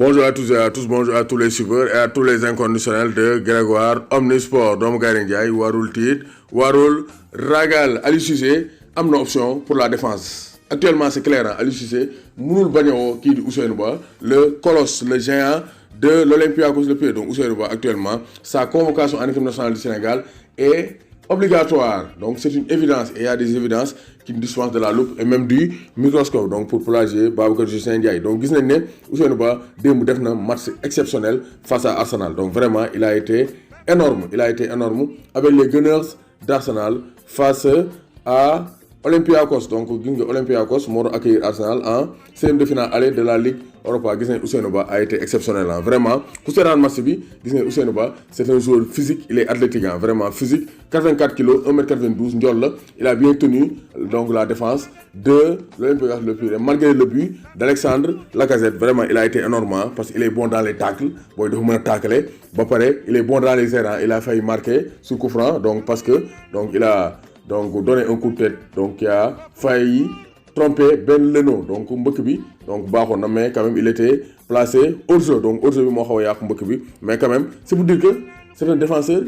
Bonjour à tous et à tous, bonjour à tous les suiveurs et à tous les inconditionnels de Grégoire Omnisport. Doomu Gaynde Njaay warul tiit warul ragal. Aliou Cissé am na option pour la défense. Actuellement c'est clair, Aliou Cissé mënul bañ a woo kii di Ousseynou Ba, le colosse, le géant de l'Olympiakos le Pied. Donc Ousseynou Ba actuellement sa convocation en équipe nationale du Sénégal est obligatoire. Donc c'est une évidence et il y a des évidences qui dispensent de la loupe et même du microscope donc pour plagier Babacar Justin Ndiaye. Donc gis nañ ne Ousseynou Ba démb def na match exceptionnel face à Arsenal. Donc vraiment il a été énorme avec les Gunners d'Arsenal face à Olympiakos. Donc gis nga Olympiakos moo doon accueillir Arsenal en seizième de finale aller de la Ligue Europa. Gis nañ Ousseynou Ba a été exceptionnel vraiment ku seetaan match bi gis nañ Ousseynou Ba c'est un joueur physique, il est athlétique vraiment physique, 84 kg, 1m92 njool la. Il a bien tenu donc la défense de l'Olympiakos le Pied malgré le but d'Alexandre Lacazette. Vraiment il a été énorme parce qu'il est bon dans les tacles, booy dafa mën a tacler ba pare il est bon dans les airs. Il a failli marquer sur coup franc donc parce que donc il a donc donné un coup de tête donc qui a failli tromper Ben Leno donc mbëkk bi donc baaxoon na mais quand même il était placé hors-jeu. Donc hors-jeu bi moo xaw a yàqu mbëkk bi mais quand même c'est pour dire que c'est un défenseur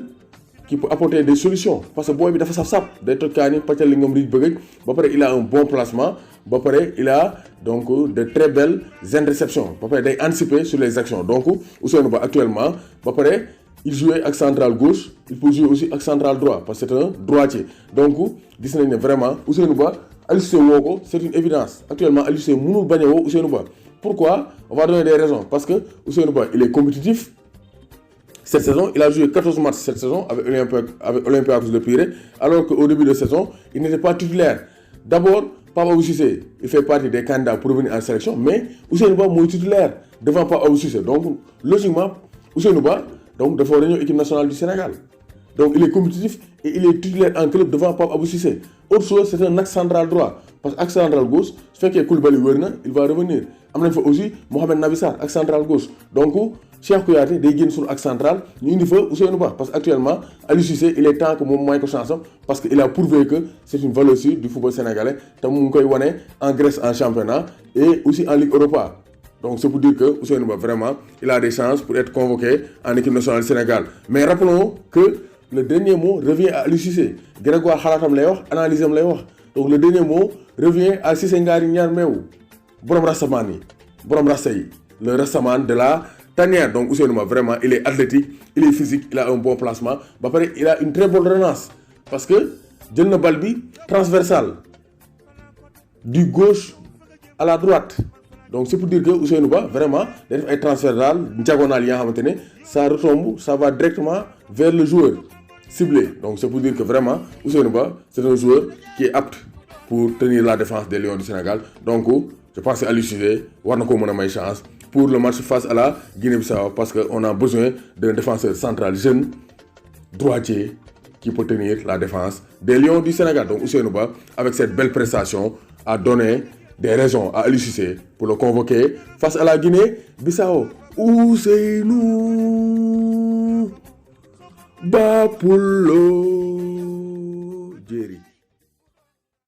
qui peut apporter des solutions parce que booy bi dafa saf-saf day toj kaa ni pàccal li ngam riij bëgg ba pare il a un bon placement ba pare il a donc de très belles interceptions ba pare day anticiper sur les actions. Donc Ousseynou Ba actuellement ba pare il jouait ak central gauche, il peut jouer aussi ak central droit parce que c'est un droitier. Donc gis nañ ne vraiment Ousseynou Ba Aliou Cissé woo ko c'est une évidence. Actuellement Aliou Cissé mënul bañ a woo Ousseynou Ba. Pourquoi? On va donner des raisons parce que Ousseynou Ba il est compétitif. Cette saison, il a joué 14 matchs cette saison avec Olympiakos le Pied alors qu'au début de saison, il n'était pas titulaire. D'abord, Pape Abou Cissé, il fait partie des candidats pour revenir en sélection, mais Ousseynou Ba mooy titulaire devant Pape Abou Cissé. Donc logiquement, Ousseynou Ba donc dafa war a ñëw équipe nationale du Sénégal. Donc il est compétitif et il est titulaire en club devant Pape Abou Cissé. Autre chose, c'est un axe central droit parce que axe central gauche su fekkee Koulibaly wér na il va revenir. Am nañ fa aussi Mohamed Nabi Sarr axe central gauche. Donc Cheikh Kouyaté day génn sur axe central ñu indi fa Ousseynou Ba parce que actuellement Aliou Cissé il est temps que moom may ko chance parce que il a prouvé que c'est une valeur sûre du football sénégalais te mu ngi koy wane en Grèce en championnat et aussi en Ligue Europa. Donc c'est pour dire que Ousseynou Ba vraiment il a des chances pour être convoqué en équipe nationale du Sénégal. Mais rappelons que le dernier mot revient à Aliou Cissé. Grégoire xalaatam lay wax analyse am lay wax donc le dernier mot revient à Cissé Ngari ñaar meew borom rastaman yi borom rasta yi le rastaman de la tanière. Donc Ousseynou Ba vraiment il est athlétique, il est physique, il a un bon placement ba pare il a une très bonne relance parce que jël na balle bi transversale du gauche à la droite. Donc c'est pour dire que Ousseynou Ba vraiment day def ay transversales diagonales yi nga xamante ne ça retombe, ça va directement vers le joueur ciblé. Donc c'est pour dire que vraiment Ousseynou Ba c'est un joueur qui est apte pour tenir la défense des Lions du Sénégal. Donc je pense que Aliou Cissé war na ko mën a may chance pour le match face à la Guinée-Bissau parce qu'on a besoin d'un défenseur central jeune, droitier, qui peut tenir la défense des Lions du Sénégal. Donc Ousseynou Ba, avec cette belle prestation, a donné des raisons à Aliou Cissé pour le convoquer face à la Guinée-Bissau. Ousseynou Ba Poulo Jerry.